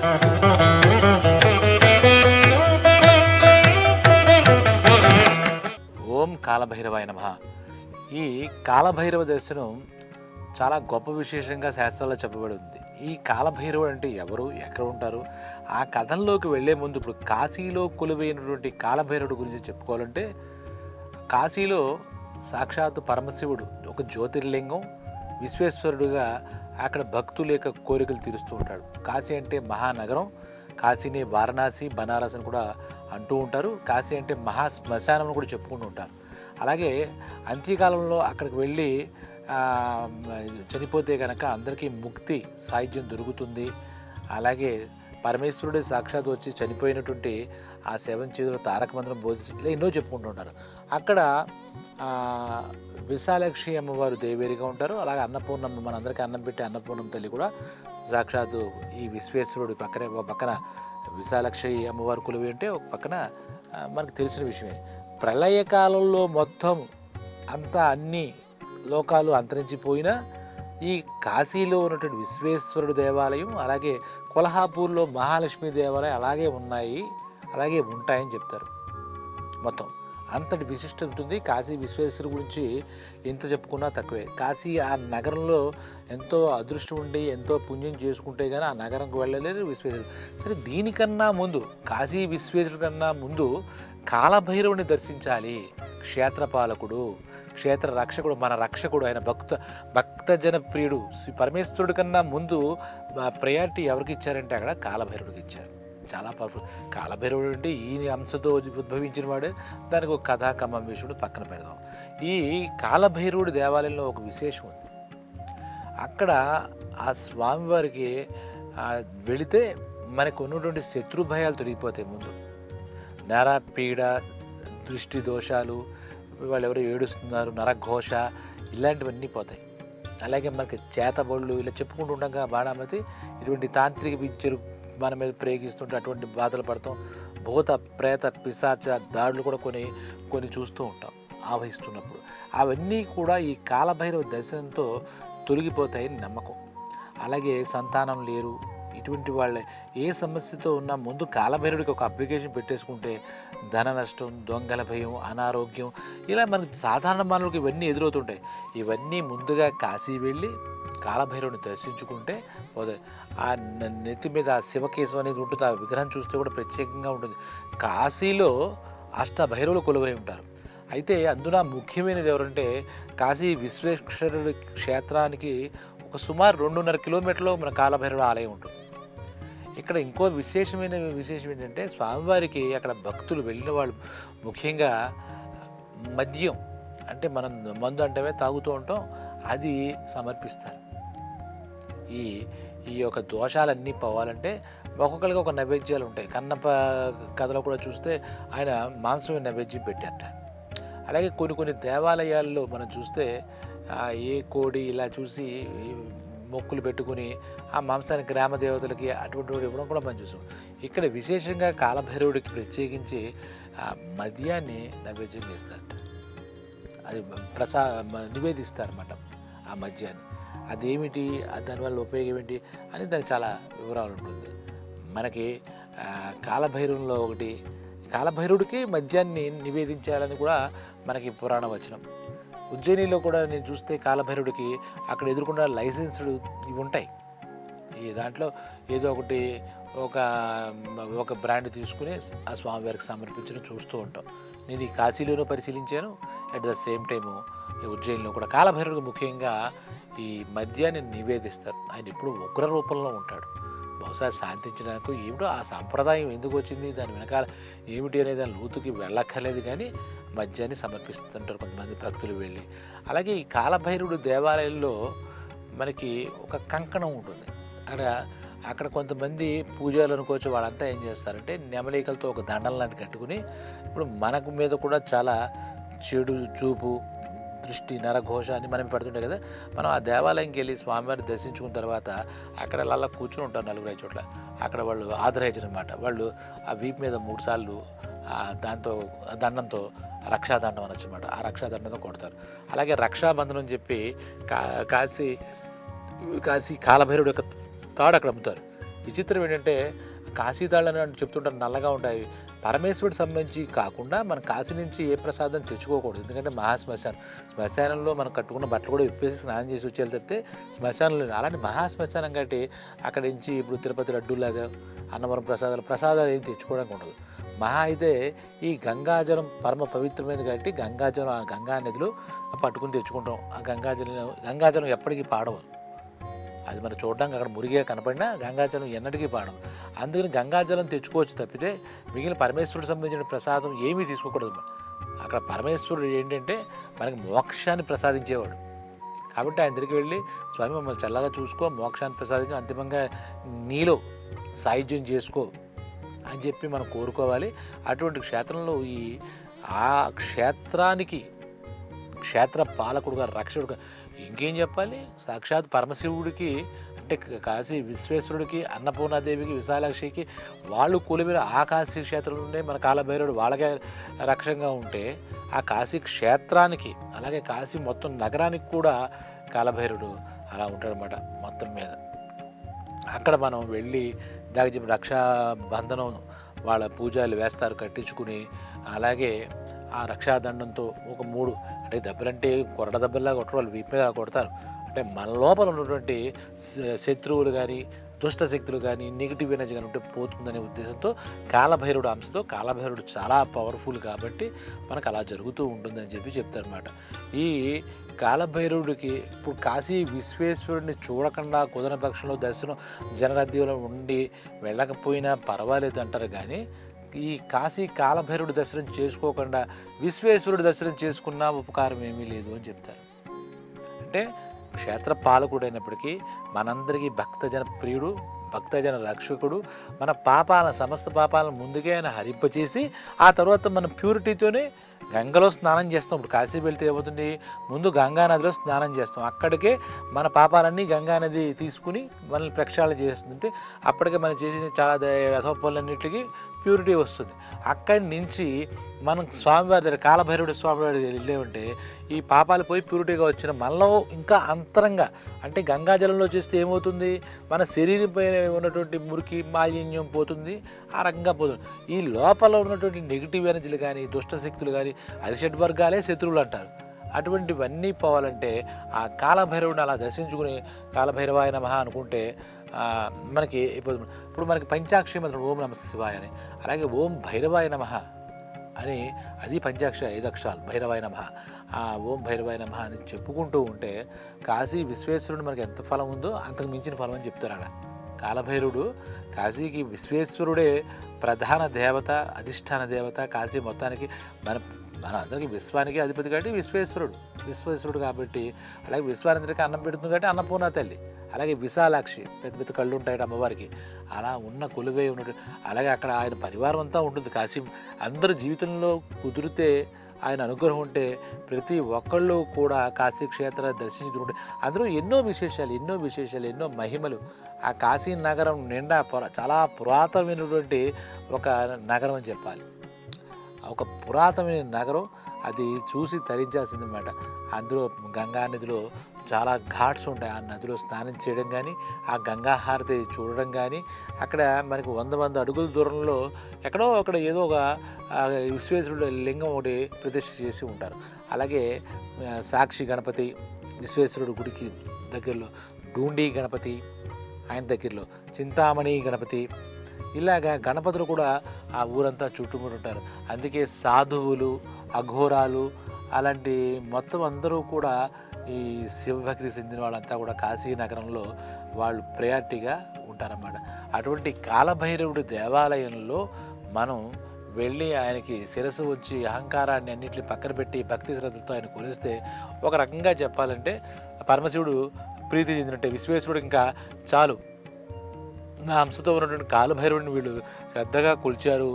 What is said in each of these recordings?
ఓం కాలభైరవాయ నమః. ఈ కాలభైరవ దర్శనం చాలా గొప్ప విశేషంగా శాస్త్రాల్లో చెప్పబడి ఉంది. ఈ కాలభైరవుడు అంటే ఎవరు, ఎక్కడ ఉంటారు? ఆ కథంలోకి వెళ్లే ముందు ఇప్పుడు కాశీలో కొలువైనటువంటి కాలభైరవుడు గురించి చెప్పుకోవాలంటే, కాశీలో సాక్షాత్తు పరమశివుడు ఒక జ్యోతిర్లింగం, విశ్వేశ్వరుడుగా అక్కడ భక్తుల యొక్క కోరికలు తీరుస్తూ ఉంటాడు. కాశీ అంటే మహానగరం, కాశీని వారణాసి, బనారస్ అని కూడా అంటూ ఉంటారు. కాశీ అంటే మహా శ్మశానం అని కూడా చెప్పుకుంటూ ఉంటారు. అలాగే అంత్యకాలంలో అక్కడికి వెళ్ళి చనిపోతే కనుక అందరికీ ముక్తి సాయుధ్యం దొరుకుతుంది. అలాగే పరమేశ్వరుడు సాక్షాత్ వచ్చి చనిపోయినటువంటి ఆ 7 చేతుల తారక మంత్రం బోధించి ఇలా ఎన్నో చెప్పుకుంటూ ఉంటారు. అక్కడ విశాలాక్షి అమ్మవారు దేవేరిగా ఉంటారు. అలాగే అన్నపూర్ణమ్మ, మనందరికీ అన్నం పెట్టి అన్నపూర్ణమ్మ తల్లి కూడా సాక్షాత్తు ఈ విశ్వేశ్వరుడు పక్కనే, ఒక పక్కన విశాలాక్షి అమ్మవారు కొలువి అంటే ఒక పక్కన మనకు తెలిసిన విషయమే. ప్రళయకాలంలో మొత్తం అంతా అన్ని లోకాలు అంతరించిపోయినా ఈ కాశీలో ఉన్నటువంటి విశ్వేశ్వరుడు దేవాలయం, అలాగే కొల్హాపూర్లో మహాలక్ష్మి దేవాలయం అలాగే ఉన్నాయి, అలాగే ఉంటాయని చెప్తారు. మొత్తం అంతటి విశిష్టత ఉంటుంది. కాశీ విశ్వేశ్వరుడు గురించి ఎంత చెప్పుకున్నా తక్కువే. కాశీ ఆ నగరంలో ఎంతో అదృష్టం ఉండి ఎంతో పుణ్యం చేసుకుంటే కానీ ఆ నగరంకు వెళ్ళలేరు విశ్వేశ్వరుడు. సరే, దీనికన్నా ముందు కాశీ విశ్వేశ్వరుడు కన్నా ముందు కాలభైరవుని దర్శించాలి. క్షేత్రపాలకుడు, క్షేత్ర రక్షకుడు, మన రక్షకుడు, ఆయన భక్తజన ప్రియుడు శ్రీ పరమేశ్వరుడి కన్నా ముందు ప్రయారిటీ ఎవరికి ఇచ్చారంటే అక్కడ కాలభైరవుడికి ఇచ్చారు. చాలా పవర్ఫుల్. కాలభైరవుడు అంటే ఈ అంశతో ఉద్భవించిన వాడే. దానికి ఒక కథా కమేశ్వరుడు పక్కన పెడదాం. ఈ కాలభైరవుడి దేవాలయంలో ఒక విశేషం ఉంది. అక్కడ ఆ స్వామివారికి వెళితే మనకు ఉన్నటువంటి శత్రు భయాలు తొలగిపోతాయి. ముందు నరపీడ, దృష్టి దోషాలు, వాళ్ళు ఎవరు ఏడుస్తున్నారు, నరఘోష, ఇలాంటివన్నీ పోతాయి. అలాగే మనకి చేతబళ్ళు ఇలా చెప్పుకుంటూ ఉండగా బాణామతి ఇటువంటి తాంత్రిక విద్యలు మన మీద ప్రయోగిస్తుంటే అటువంటి బాధలు పడతాం. భూత ప్రేత పిశాచ దాడులు కూడా కొన్ని చూస్తూ ఉంటాం ఆవహిస్తున్నప్పుడు. అవన్నీ కూడా ఈ కాలభైరవ దర్శనంతో తొలగిపోతాయని నమ్మకం. అలాగే సంతానం లేరు ఇటువంటి వాళ్ళే ఏ సమస్యతో ఉన్నా ముందు కాలభైరవుడికి ఒక అప్లికేషన్ పెట్టేసుకుంటే ధన నష్టం, దొంగల భయం, అనారోగ్యం ఇలా మనకు సాధారణ మానవులకు ఇవన్నీ ఎదురవుతుంటాయి. ఇవన్నీ ముందుగా కాశీ వెళ్ళి కాలభైరవుని దర్శించుకుంటే పోతే ఆ నెత్తి మీద ఆ శివకేశం అనేది ఉంటుంది. ఆ విగ్రహం చూస్తే కూడా ప్రత్యేకంగా ఉంటుంది. కాశీలో అష్టభైరవులు కొలువై ఉంటారు. అయితే అందున ముఖ్యమైనది ఎవరంటే కాశీ విశ్వేశ్వరుడి క్షేత్రానికి ఒక సుమారు 2.5 కిలోమీటర్లో మన కాలభైరవుడు ఆలయం ఉంటుంది. ఇక్కడ ఇంకో విశేషం ఏంటంటే స్వామివారికి అక్కడ భక్తులు వెళ్ళిన వాళ్ళు ముఖ్యంగా మద్యం అంటే మనం మందు అంటే తాగుతూ ఉంటాం, అది సమర్పిస్తారు. ఈ యొక్క దోషాలన్నీ పోవాలంటే ఒక్కొక్కరికి ఒక నైవేద్యాలు ఉంటాయి. కన్నప్ప కథలో కూడా చూస్తే ఆయన మాంసమే నైవేద్యం పెట్టారట. అలాగే కొన్ని దేవాలయాల్లో మనం చూస్తే ఏ కోడి ఇలా చూసి మొక్కులు పెట్టుకుని ఆ మాంసాన్ని గ్రామ దేవతలకి అటువంటి ఇవ్వడం కూడా మనం చూసాం. ఇక్కడ విశేషంగా కాలభైరవుడికి ప్రత్యేకించి మద్యాన్ని నైవేద్యం చేస్తారట. అది నివేదిస్తారన్నమాట ఆ మద్యాన్ని. అదేమిటి, దానివల్ల ఉపయోగం ఏంటి అని దానికి చాలా వివరాలు ఉంటుంది. మనకి కాలభైరవంలో ఒకటి, కాలభైరవుడికి మద్యాన్ని నివేదించాలని కూడా మనకి పురాణ వచనం. ఉజ్జయినిలో కూడా నేను చూస్తే కాలభైరవుడికి అక్కడ ఎదుర్కొన్న లైసెన్స్డ్ ఇవి ఉంటాయి. ఈ దాంట్లో ఏదో ఒకటి ఒక బ్రాండ్ తీసుకుని ఆ స్వామివారికి సమర్పించడం చూస్తూ ఉంటాం. నేను ఈ కాశీలోనూ పరిశీలించాను, అట్ ద సేమ్ టైము ఈ ఉజ్జయినిలో కూడా. కాలభైరవుడికి ముఖ్యంగా ఈ మద్యాన్ని నివేదిస్తారు. ఆయన ఎప్పుడు ఉగ్ర రూపంలో ఉంటాడు. బహుశా శాంతించడానికి ఏమిటో ఆ సాంప్రదాయం ఎందుకు వచ్చింది, దాని వెనకాల ఏమిటి అనేది దాని లోతుకి వెళ్ళక్కర్లేదు, కానీ మద్యాన్ని సమర్పిస్తుంటారు కొంతమంది భక్తులు వెళ్ళి. అలాగే ఈ కాలభైరవుడు దేవాలయంలో మనకి ఒక కంకణం ఉంటుంది. అక్కడ కొంతమంది పూజలు అనుకోవచ్చు, వాళ్ళంతా ఏం చేస్తారంటే నెమలికలతో ఒక దండం లాంటి కట్టుకుని, ఇప్పుడు మనకు మీద కూడా చాలా చెడు చూపు, దృష్టి, నరఘోష అని మనం పెడుతుంటాయి కదా. మనం ఆ దేవాలయంకి వెళ్ళి స్వామివారిని దర్శించుకున్న తర్వాత అక్కడ అలా కూర్చుని ఉంటారు 4-5 చోట్ల. అక్కడ వాళ్ళు ఆథరైజ్డ్ అనమాట. వాళ్ళు ఆ వీపు మీద 3 సార్లు దాంతో దండంతో రక్షాదండం అనొచ్చు అనమాట. ఆ రక్షాదండంతో కొడతారు. అలాగే రక్షాబంధనం చెప్పి కాశీ కాలభైరవుడు యొక్క తాడు అక్కడ అమ్ముతారు. విచిత్రం ఏంటంటే కాశీతాళ్ళని అని చెప్తుంటారు, నల్లగా ఉంటాయి. పరమేశ్వరుడికి సంబంధించి కాకుండా మన కాశీ నుంచి ఏ ప్రసాదం తెచ్చుకోకూడదు. ఎందుకంటే శ్మశానంలో మనం కట్టుకున్న బట్టలు కూడా విప్పేసి స్నానం చేసి వచ్చేది తప్పితే శ్మశానంలో అలాంటి మహాశ్మశానం కాబట్టి అక్కడి నుంచి ఇప్పుడు తిరుపతి లడ్డూలాగా అన్నవరం ప్రసాదాలు ఏం తెచ్చుకోవడానికి ఉండదు. మహా అయితే ఈ గంగాజలం పరమ పవిత్రమైనది కాబట్టి గంగాజలం, ఆ గంగా నదిలో పట్టుకుని తెచ్చుకుంటాం. ఆ గంగాజలం ఎప్పటికీ పాడవదు. అది మనం చూడడానికి అక్కడ మురిగే కనపడినా గంగాజలం ఎన్నటికీ పాడం. అందుకని గంగాజలం తెచ్చుకోవచ్చు తప్పితే మిగిలిన పరమేశ్వరుడికి సంబంధించిన ప్రసాదం ఏమీ తీసుకోకూడదు. అక్కడ పరమేశ్వరుడు ఏంటంటే మనకి మోక్షాన్ని ప్రసాదించేవాడు కాబట్టి ఆయన దగ్గరికి వెళ్ళి స్వామి మమ్మల్ని చల్లగా చూసుకో, మోక్షాన్ని ప్రసాదించి అంతిమంగా నీలో సాయుధ్యం చేసుకో అని చెప్పి మనం కోరుకోవాలి. అటువంటి క్షేత్రంలో ఆ క్షేత్రానికి క్షేత్ర పాలకుడుగా రక్షకుడుగా ఇంకేం చెప్పాలి, సాక్షాత్ పరమశివుడికి అంటే కాశీ విశ్వేశ్వరుడికి, అన్నపూర్ణాదేవికి, విశాలాక్షికి వాళ్ళు కొలిమిన ఆ కాశీ క్షేత్రంలోనే మన కాలభైరవుడు వాళ్ళకే రక్షంగా ఉంటే ఆ కాశీ క్షేత్రానికి అలాగే కాశీ మొత్తం నగరానికి కూడా కాలభైరవుడు అలా ఉంటాడనమాట మొత్తం మీద. అక్కడ మనం వెళ్ళి దానికి చెప్పి రక్షాబంధనం వాళ్ళ పూజలు వేస్తారు కట్టించుకుని. అలాగే ఆ రక్షాదండంతో ఒక 3 అంటే దెబ్బలంటే కొరడ దెబ్బల్లా కొట్టడం, వాళ్ళు వీపు మీద కొడతారు. అంటే మన లోపల ఉన్నటువంటి శత్రువులు కానీ దుష్ట శక్తులు కానీ నెగిటివ్ ఎనర్జీ కానీ ఉంటే పోతుందనే ఉద్దేశంతో కాలభైరవుడు అంశతో, కాలభైరవుడు చాలా పవర్ఫుల్ కాబట్టి మనకు అలా జరుగుతూ ఉంటుందని చెప్పి చెప్తారన్నమాట. ఈ కాలభైరవుడికి ఇప్పుడు కాశీ విశ్వేశ్వరుడిని చూడకుండా కుదరని పక్షంలో దర్శనం జనరద్దీలో ఉండి వెళ్ళకపోయినా పర్వాలేదు అంటారు. కానీ ఈ కాశీ కాలభైరవుడి దర్శనం చేసుకోకుండా విశ్వేశ్వరుడి దర్శనం చేసుకున్నా ఉపకారం ఏమీ లేదు అని చెప్తారు. అంటే క్షేత్ర పాలకుడైనప్పటికీ మనందరికీ భక్తజన ప్రియుడు, భక్తజన రక్షకుడు. మన సమస్త పాపాలను ముందుగా ఆయన హరింపచేసి ఆ తర్వాత మనం ప్యూరిటీతోనే గంగలో స్నానం చేస్తాం. ఇప్పుడు కాశీ వెళ్తే ఏమవుతుంది, ముందు గంగానదిలో స్నానం చేస్తాం. అక్కడికే మన పాపాలన్నీ గంగానది తీసుకుని మనల్ని ప్రక్షాళన చేస్తుంటే అప్పటికే మనం చేసిన చాలా యథోపనులన్నింటికి ప్యూరిటీ వస్తుంది. అక్కడి నుంచి మనం స్వామివారి దగ్గర కాలభైరవుడి స్వామివారి దగ్గర వెళ్ళేమంటే ఈ పాపాలు పోయి ప్యూరిటీగా వచ్చిన మనలో ఇంకా అంతరంగా అంటే గంగాజలంలో చేస్తే ఏమవుతుంది, మన శరీరం పైన ఉన్నటువంటి మురికి మాలిన్యం పోతుంది, ఆ రకంగా పోతుంది. ఈ లోపల ఉన్నటువంటి నెగిటివ్ ఎనర్జీలు కానీ దుష్ట శక్తులు కానీ అరిషడ్ వర్గాలే శత్రువులు అంటారు. అటువంటివన్నీ పోవాలంటే ఆ కాలభైరవుడిని అలా దర్శించుకుని కాలభైరవాయ నమః అనుకుంటే మనకి ఇప్పుడు మనకి పంచాక్షరి మంత్రం ఓం నమ శివాయ అని, అలాగే ఓం భైరవాయ నమః అని అది పంచాక్షరి 5 అక్షరాలు భైరవాయ నమః. ఆ ఓం భైరవాయ నమః అని చెప్పుకుంటూ ఉంటే కాశీ విశ్వేశ్వరుడు మనకి ఎంత ఫలం ఉందో అంతకు మించిన ఫలం అని చెప్తారు. అక్కడ కాలభైరవుడు కాశీకి విశ్వేశ్వరుడే ప్రధాన దేవత, అధిష్టాన దేవత. కాశీ మొత్తానికి మన అందరికీ విశ్వానికి అధిపతి కాబట్టి విశ్వేశ్వరుడు కాబట్టి, అలాగే విశ్వానందరికీ అన్నం పెడుతుంది కాబట్టి అన్నపూర్ణ తల్లి. అలాగే విశాలాక్షి పెద్ద పెద్ద కళ్ళు ఉంటాయి అమ్మవారికి, అలా ఉన్న కొలువై ఉన్నట్టు. అలాగే అక్కడ ఆయన పరివారం అంతా ఉంటుంది. కాశీ అందరూ జీవితంలో కుదిరితే ఆయన అనుగ్రహం ఉంటే ప్రతి ఒక్కళ్ళు కూడా కాశీ క్షేత్రాన్ని దర్శించుకుంటే అందులో ఎన్నో విశేషాలు ఎన్నో మహిమలు. ఆ కాశీ నగరం నిండా చాలా పురాతనమైనటువంటి ఒక నగరం అని చెప్పాలి. ఒక పురాతనమైన నగరం, అది చూసి తరించాల్సిందన్నమాట. అందులో గంగా నదిలో చాలా ఘాట్స్ ఉంటాయి. ఆ నదిలో స్నానం చేయడం కానీ, ఆ గంగా హారతి చూడడం కానీ, అక్కడ మనకు 100 అడుగుల దూరంలో ఎక్కడో అక్కడ ఏదో ఒక విశ్వేశ్వరుడు లింగం ఒకటి ప్రతిష్ఠ చేసి ఉంటారు. అలాగే సాక్షి గణపతి విశ్వేశ్వరుడు గుడికి దగ్గరలో, డూండి గణపతి ఆయన దగ్గరలో, చింతామణి గణపతి, ఇలాగా గణపతులు కూడా ఆ ఊరంతా చుట్టుముడి ఉంటారు. అందుకే సాధువులు, అఘోరాలు అలాంటి మొత్తం అందరూ కూడా ఈ శివభక్తి చెందిన వాళ్ళంతా కూడా కాశీ నగరంలో వాళ్ళు ప్రయారిటీగా ఉంటారన్నమాట. అటువంటి కాలభైరవుడి దేవాలయంలో మనం వెళ్ళి ఆయనకి శిరస్సు వచ్చి అహంకారాన్ని అన్నింటినీ పక్కన పెట్టి భక్తి శ్రద్ధలతో ఆయన కొలిస్తే ఒక రకంగా చెప్పాలంటే పరమశివుడు ప్రీతి చెందినట్టే. విశ్వేశ్వరుడు ఇంకా చాలు నా అంశతో ఉన్నటువంటి కాలభైరవుడిని వీళ్ళు శ్రద్ధగా కొలిచారు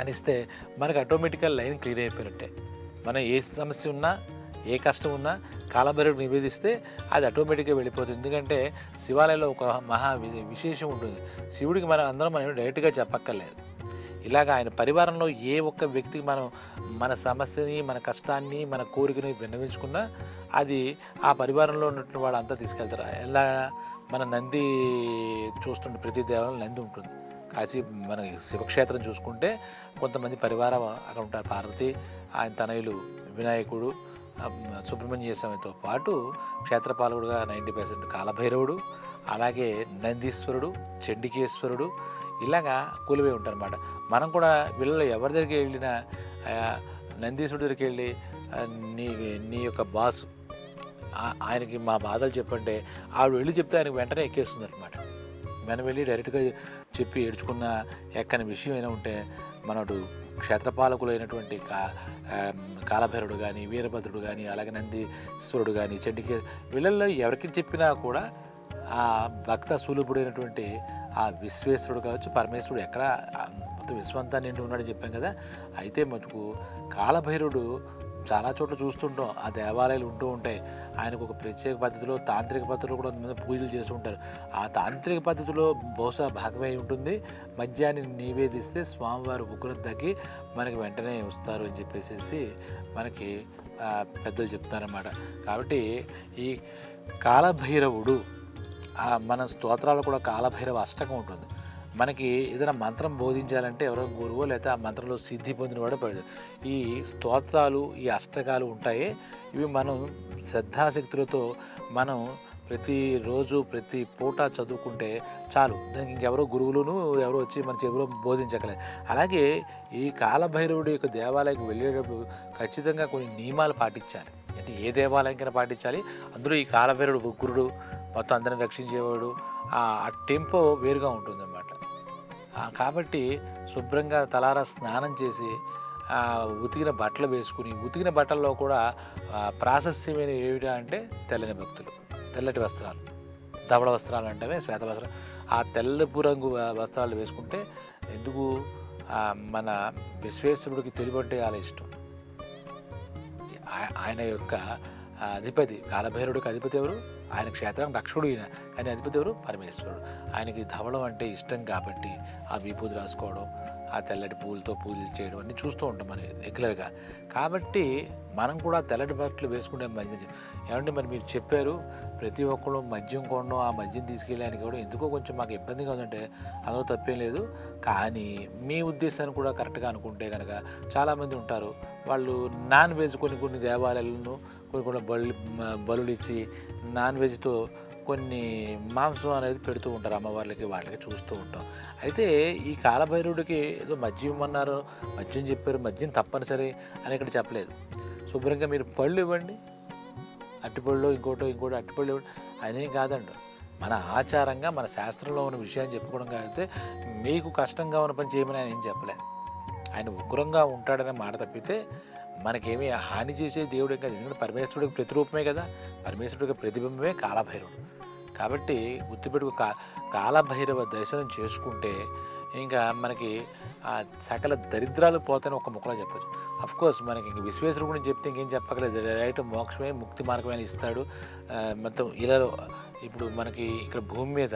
అనిస్తే మనకు ఆటోమేటిక్గా లైన్ క్లియర్ అయిపోయినట్టే. మనం ఏ సమస్య ఉన్నా ఏ కష్టం ఉన్నా కాలభైరవుడు నివేదిస్తే అది ఆటోమేటిక్గా వెళ్ళిపోతుంది. ఎందుకంటే శివాలయంలో ఒక విశేషం ఉంటుంది. శివుడికి మనం డైరెక్ట్గా చెప్పక్కర్లేదు. ఇలాగ ఆయన పరివారంలో ఏ ఒక్క వ్యక్తికి మనం మన సమస్యని, మన కష్టాన్ని, మన కోరికని విన్నవించుకున్నా అది ఆ పరివారంలో ఉన్నటువంటి వాళ్ళంతా తీసుకెళ్తారు. ఎలా మన నంది చూస్తుంటే ప్రతి దేవాలయం నంది ఉంటుంది. కాశీ మన శివక్షేత్రం చూసుకుంటే కొంతమంది పరివారం అక్కడ ఉంటారు. పార్వతి, ఆయన తనయులు వినాయకుడు, సుబ్రహ్మణ్య స్వామితో పాటు క్షేత్రపాలకుడుగా 90% కాలభైరవుడు, అలాగే నందీశ్వరుడు, చండికేశ్వరుడు ఇలాగా కొలువై ఉంటారన్నమాట. మనం కూడా వీళ్ళలో ఎవరి దగ్గరికి వెళ్ళినా నందీశ్వరుడి దగ్గరికి వెళ్ళి నీ నీ యొక్క బాసు ఆయనకి మా బాధలు చెప్పంటే ఆవిడ వెళ్ళి చెప్తే ఆయనకు వెంటనే ఎక్కేస్తుంది అనమాట. మనం వెళ్ళి డైరెక్ట్గా చెప్పి ఏడ్చుకున్న ఎక్కని విషయం అయినా ఉంటే మనడు క్షేత్రపాలకులైనటువంటి కాలభైరుడు కానీ, వీరభద్రుడు కానీ, అలాగే నందీశ్వరుడు కానీ, చండికే వీళ్ళల్లో ఎవరికి చెప్పినా కూడా ఆ భక్త సులభుడైనటువంటి ఆ విశ్వేశ్వరుడు కావచ్చు, పరమేశ్వరుడు ఎక్కడ మొత్తం విశ్వంతా నిండి ఉన్నాడని చెప్పాం కదా. అయితే మటుకు కాలభైరుడు చాలా చోట్ల చూస్తుంటాం, ఆ దేవాలయాలు ఉంటూ ఉంటాయి. ఆయనకు ఒక ప్రత్యేక పద్ధతిలో తాంత్రిక పద్ధతిలో కూడా కొంతమంది పూజలు చేస్తూ ఉంటారు. ఆ తాంత్రిక పద్ధతిలో బహుశా భాగమై ఉంటుంది. మద్యాన్ని నివేదిస్తే స్వామివారు ఉగ్రత తగ్గి మనకి వెంటనే వస్తారు అని చెప్పేసి మనకి పెద్దలు చెప్తారన్నమాట. కాబట్టి ఈ కాలభైరవుడు మన స్తోత్రాలు కూడా కాలభైరవ అష్టకం ఉంటుంది. మనకి ఏదైనా మంత్రం బోధించాలంటే ఎవరో గురువు లేకపోతే ఆ మంత్రంలో సిద్ధి పొందిన వాడు పడదు. ఈ స్తోత్రాలు, ఈ అష్టకాలు ఉంటాయి. ఇవి మనం శ్రద్ధాశక్తులతో మనం ప్రతిరోజు ప్రతి పూట చదువుకుంటే చాలు. దానికి ఇంకెవరో గురువులను ఎవరో వచ్చి మన చెవిలో బోధించగలరు. అలాగే ఈ కాలభైరవుడి యొక్క దేవాలయానికి వెళ్ళేటప్పుడు ఖచ్చితంగా కొన్ని నియమాలు పాటించాలి. అంటే ఏ దేవాలయానికైనా పాటించాలి. అందులో ఈ కాలభైరవుడు ఉగ్రుడు, మొత్తం అందరిని రక్షించేవాడు, ఆ టెంపో వేరుగా ఉంటుందన్నమాట. కాబట్టి శుభ్రంగా తలారా స్నానం చేసి ఉతికిన బట్టలు వేసుకుని, ఉతికిన బట్టల్లో కూడా ప్రాశస్యమైన ఏమిటా అంటే తెల్లని భక్తులు, తెల్లటి వస్త్రాలు, ధవళ వస్త్రాలు అంటే శ్వేత వస్త్రాలు, ఆ తెల్లపు రంగు వస్త్రాలు వేసుకుంటే ఎందుకు మన విశ్వేశ్వరుడికి తెలుగు అంటే చాలా ఇష్టం. ఆయన యొక్క అధిపతి కాలభైరుడికి అధిపతి ఎవరు? ఆయన క్షేత్రం రక్షకుడు ఈయన, కానీ అధిపతి ఎవరు? పరమేశ్వరుడు. ఆయనకి ధవళం అంటే ఇష్టం కాబట్టి ఆ విభూతి రాసుకోవడం, ఆ తెల్లటి పూలతో పూజలు చేయడం అన్నీ చూస్తూ ఉంటాం మనం రెగ్యులర్గా. కాబట్టి మనం కూడా తెల్లటి బట్టలు వేసుకుంటే మంచిది. ఏమంటే మరి మీరు చెప్పారు ప్రతి ఒక్కళ్ళు మద్యం కొనడం, ఆ మద్యం తీసుకెళ్ళడానికి కూడా ఎందుకో కొంచెం మాకు ఇబ్బందిగా ఉందంటే అందులో తప్పేం లేదు. కానీ మీ ఉద్దేశాన్ని కూడా కరెక్ట్గా అనుకుంటే కనుక చాలామంది ఉంటారు, వాళ్ళు నాన్ వెజ్ కొన్ని దేవాలయాలను కొన్ని బలులు ఇచ్చి నాన్ వెజ్తో కొన్ని మాంసం అనేది పెడుతూ ఉంటారు అమ్మవార్లకి, వాళ్ళకి చూస్తూ ఉంటాం. అయితే ఈ కాలభైరవుడికి ఏదో మద్యం ఇవ్వమన్నారు, మద్యం చెప్పారు, మద్యం తప్పనిసరి అని ఇక్కడ చెప్పలేదు. శుభ్రంగా మీరు పళ్ళు ఇవ్వండి, అట్టిపళ్ళు ఇంకోటి అట్టిపళ్ళు ఇవ్వండి, అనేం కాదండి. మన ఆచారంగా మన శాస్త్రంలో ఉన్న విషయాన్ని చెప్పుకోవడం కాబట్టి మీకు కష్టంగా ఉన్న పని చేయమని ఆయన ఏం చెప్పలేదు. ఆయన ఉగ్రంగా ఉంటాడనే మాట తప్పితే మనకేమీ హాని చేసే దేవుడే కాదు. ఎందుకంటే పరమేశ్వరుడికి ప్రతిరూపమే కదా, పరమేశ్వరుడికి ప్రతిబింబమే కాలభైరవుడు. కాబట్టి గుర్తుపెట్టుకు కాలభైరవ దర్శనం చేసుకుంటే ఇంకా మనకి సకల దరిద్రాలు పోతాయని ఒక ముక్కలో చెప్పచ్చు. అఫ్కోర్స్ మనకి ఇంక విశ్వేశ్వరుడు గురించి చెప్తే ఇంకేం చెప్పగలేదు. డైరెక్ట్ మోక్షమే ముక్తి మార్గమైన ఇస్తాడు. మొత్తం ఇలా ఇప్పుడు మనకి ఇక్కడ భూమి మీద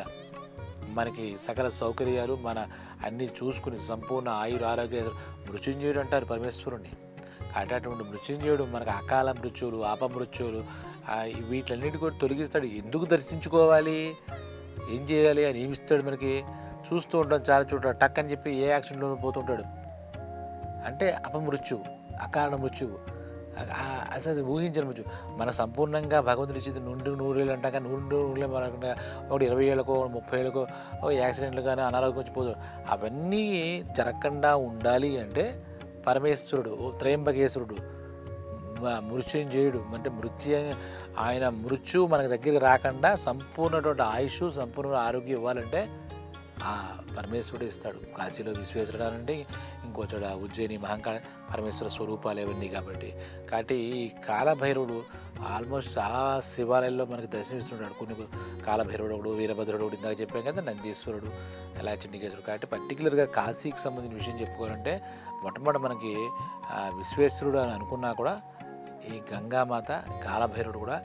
మనకి సకల సౌకర్యాలు మన అన్నీ చూసుకుని సంపూర్ణ ఆయుర ఆరోగ్య మృత్యుంజయుడు అంటారు పరమేశ్వరుణ్ణి. కాబట్టి అటువంటి మృత్యుంజయుడు మనకు అకాల మృత్యువులు, ఆపమృత్యువులు వీటన్నిటి కూడా తొలగిస్తాడు. ఎందుకు దర్శించుకోవాలి, ఏం చేయాలి అని ఏమిస్తాడు మనకి చూస్తూ ఉంటాం. చాలా చోట్ల టక్ అని చెప్పి ఏ యాక్సిడెంట్లో పోతుంటాడు. అంటే అపమృత్యువు, అకారణ మృత్యువు, అసలు ఊహించిన మృత్యు. మన సంపూర్ణంగా భగవంతుడి ఇచ్చింది 100 అంటాక 100 మనకుండా ఒకటి 20 ఏళ్ళకో 30 ఏళ్ళకో యాక్సిడెంట్లు కానీ అనారోగ్యం వచ్చి పోతాడు. అవన్నీ జరగకుండా ఉండాలి అంటే పరమేశ్వరుడు, త్రయంబకేశ్వరుడు, మృత్యుంజయుడు అంటే ఆయన మృత్యు మనకి దగ్గరికి రాకుండా సంపూర్ణటువంటి ఆయుష్, సంపూర్ణ ఆరోగ్యం ఇవ్వాలంటే ఆ పరమేశ్వరుడు ఇస్తాడు. కాశీలో విశ్వేశ్వరుడు అంటే ఇంకో చోట ఉజ్జయిని మహంకాళ పరమేశ్వర స్వరూపాలు ఇవన్నీ కాబట్టి ఈ కాలభైరవుడు ఆల్మోస్ట్ చాలా శివాలయాల్లో మనకు దర్శనమిస్తున్నాడు. కొన్ని కాలభైరవుడు ఒకడు, వీరభద్రుడు ఒకడు, ఇందాక చెప్పాం కదా, నందీశ్వరుడు, ఎలా చండికేశ్వరుడు. కాబట్టి పర్టికులర్గా కాశీకి సంబంధించిన విషయం చెప్పుకోవాలంటే మొట్టమొదటి మనకి విశ్వేశ్వరుడు అని అనుకున్నా కూడా ఈ గంగామాత, కాలభైరవుడు కూడా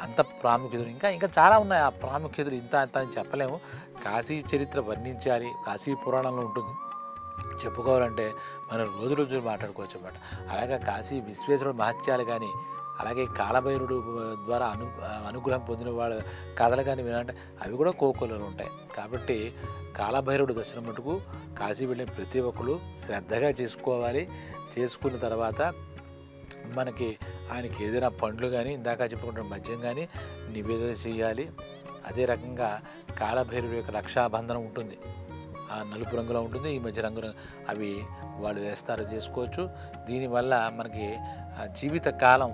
అంత ప్రాముఖ్యతలు ఇంకా చాలా ఉన్నాయి. ఆ ప్రాముఖ్యతలు ఇంత అని చెప్పలేము. కాశీ చరిత్ర వర్ణించాలి, కాశీ పురాణంలో ఉంటుంది, చెప్పుకోవాలంటే మనం రోజు మాట్లాడుకోవచ్చు అన్నమాట. అలాగే కాశీ విశ్వేశ్వరుడు మహత్యాలు కానీ అలాగే కాలభైరుడు ద్వారా అనుగ్రహం పొందిన వాళ్ళ కథలు కానీ వినాలంటే అవి కూడా కోకొల్లలు ఉంటాయి. కాబట్టి కాలభైరవుడు దర్శనం మటుకు కాశీ వెళ్ళిన ప్రతి ఒక్కరు శ్రద్ధగా చేసుకోవాలి. చేసుకున్న తర్వాత మనకి ఆయనకి ఏదైనా పండ్లు కానీ ఇందాక చెప్పుకుంటున్న మద్యం కానీ నివేదన చేయాలి. అదే రకంగా కాలభైరవుడి యొక్క రక్షాబంధనం ఉంటుంది, ఆ నలుపు రంగులో ఉంటుంది, ఈ మధ్య రంగు అవి వాళ్ళు వేస్తారు, చేసుకోవచ్చు. దీనివల్ల మనకి జీవిత కాలం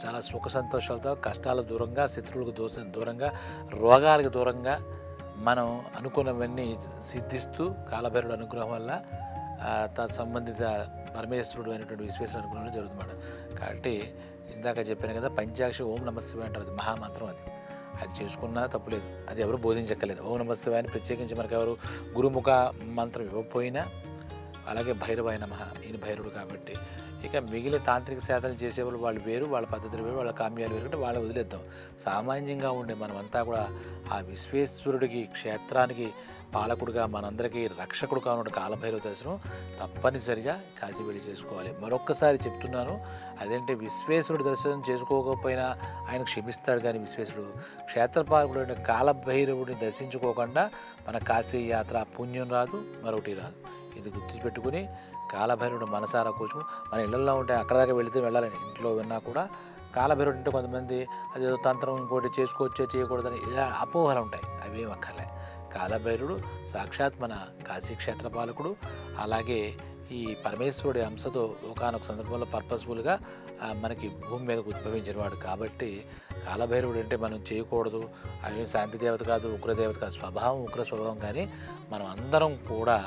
చాలా సుఖ సంతోషాలతో, కష్టాలకు దూరంగా, శత్రువులకు దూరంగా, రోగాలకు దూరంగా మనం అనుకున్నవన్నీ సిద్ధిస్తూ కాలభైరవుడి అనుగ్రహం వల్ల సంబంధిత పరమేశ్వరుడు అయినటువంటి విశ్వేశ్వరుడు అనుగ్రహంలో జరుగుతుందన్నమాట. కాబట్టి ఇందాక చెప్పాను కదా, పంచాక్షరి ఓం నమః శివాయ అంటారు, అది మహామంత్రం. అది చేసుకున్నా తప్పులేదు, అది ఎవరు బోధించక్కర్లేదు. ఓం నమః శివాయ అని ప్రత్యేకించి మనకు ఎవరు గురుముఖ మంత్రం ఇవ్వకపోయినా, అలాగే భైరవాయ నమః, ఈయన భైరవుడు కాబట్టి. ఇక మిగిలిన తాంత్రిక సేవలు చేసేవాళ్ళు వాళ్ళు వేరు, వాళ్ళ పద్ధతులు వేరు, వాళ్ళ కామ్యాలు వేరు, అంటే వాళ్ళని వదిలేద్దాం. సామాన్యంగా ఉండే మనమంతా కూడా ఆ విశ్వేశ్వరుడికి, క్షేత్రానికి పాలకుడుగా, మనందరికీ రక్షకుడుగా ఉన్న కాలభైరవ దర్శనం తప్పనిసరిగా కాశీ వెళ్ళి చేసుకోవాలి. మరొక్కసారి చెప్తున్నాను, అదేంటే విశ్వేశ్వరుడు దర్శనం చేసుకోకపోయినా ఆయన క్షమిస్తాడు. కానీ విశ్వేశ్వరుడు క్షేత్రపాలకుడు అయిన కాలభైరవుడిని దర్శించుకోకుండా మన కాశీ యాత్ర పుణ్యం రాదు, మరొకటి రాదు. ఇది గుర్తుపెట్టుకుని కాలభైరవుడు మనసారా కూర్చుని, మన ఇళ్లలో ఉంటే అక్కడ దాకా వెళితే వెళ్ళాలని ఇంట్లో విన్నా కూడా కాలభైరవుడు అంటే కొంతమంది అదేదో తంత్రం ఇంకోటి చేసుకోవచ్చే చేయకూడదని ఇలా అపోహలు ఉంటాయి. అవేం అక్కర్లే. కాలభైరవుడు సాక్షాత్ మన కాశీక్షేత్ర పాలకుడు. అలాగే ఈ పరమేశ్వరుడి అంశతో ఒకానొక సందర్భంలో పర్పస్ఫుల్గా మనకి భూమి మీదకు ఉద్భవించిన వాడు. కాబట్టి కాలభైరవుడు అంటే మనం చేయకూడదు, అవి శాంతి దేవత కాదు, ఉగ్రదేవత కాదు, స్వభావం ఉగ్ర స్వభావం. కానీ మనం అందరం కూడా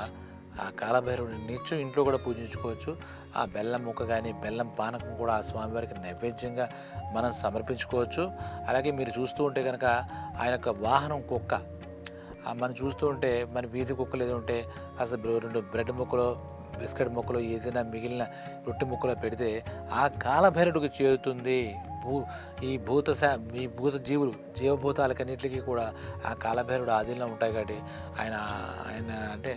ఆ కాలభైరవుడిని నిత్యం ఇంట్లో కూడా పూజించుకోవచ్చు. ఆ బెల్లం ముక్క కానీ బెల్లం పానకం కూడా ఆ స్వామివారికి నైవేద్యంగా మనం సమర్పించుకోవచ్చు. అలాగే మీరు చూస్తూ ఉంటే కనుక ఆయన యొక్క వాహనం కుక్క, మనం చూస్తూ ఉంటే మన వీధి కుక్కలు ఏదో ఉంటే అసలు 2 బ్రెడ్ ముక్కలు, బిస్కెట్ ముక్కలు, ఏదైనా మిగిలిన రొట్టె ముక్కలు పెడితే ఆ కాలభైరవుడికి చేరుతుంది. ఈ భూత జీవభూతాలకన్నింటికి కూడా ఆ కాలభైరవుడు ఆధీనంలో ఉంటాయి. కాబట్టి ఆయన అంటే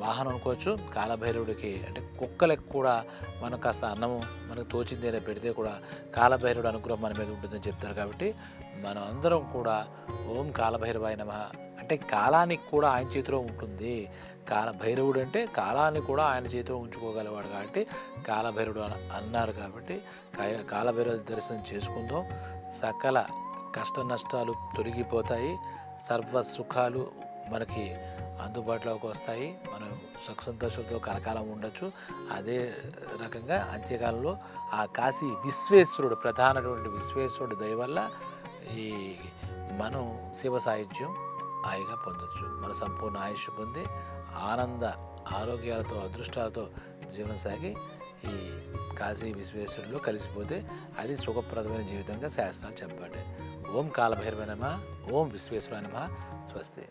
వాహనం అనుకోవచ్చు. కాలభైరవుడికి అంటే కుక్కలకు కూడా మనం కాస్త అన్నము మనకు తోచిందేనే పెడితే కూడా కాలభైరవుడు అనుగ్రహం మన మీద ఉంటుందని చెప్తారు. కాబట్టి మనం అందరం కూడా ఓం కాలభైరవాయ నమః అంటే కాలానికి కూడా ఆయన చేతిలో ఉంటుంది. కాలభైరవుడు అంటే కాలాన్ని కూడా ఆయన చేతిలో ఉంచుకోగలవాడు. కాబట్టి కాలభైరవుడు అన్నారు. కాబట్టి కాలభైరవుడు దర్శనం చేసుకుందాం. సకల కష్ట నష్టాలు తొలగిపోతాయి, సర్వ సుఖాలు మనకి అందుబాటులోకి వస్తాయి, మనం సుఖ సంతోషాలతో కలకాలం ఉండొచ్చు. అదే రకంగా అంత్యకాలంలో ఆ కాశీ విశ్వేశ్వరుడు, ప్రధానటువంటి విశ్వేశ్వరుడు దయ వల్ల ఈ మనం శివ సాహిత్యం హాయిగా పొందొచ్చు. మన సంపూర్ణ ఆయుష్ పొంది ఆనంద ఆరోగ్యాలతో అదృష్టాలతో జీవనం సాగి ఈ కాశీ విశ్వేశ్వరుడిలో కలిసిపోతే అది సుఖప్రదమైన జీవితంగా శాస్త్రాలు చెప్పబడ్డాయి. ఓం కాలభైరవాయ నమః, ఓం విశ్వేశ్వరాయ నమః. స్వస్తి.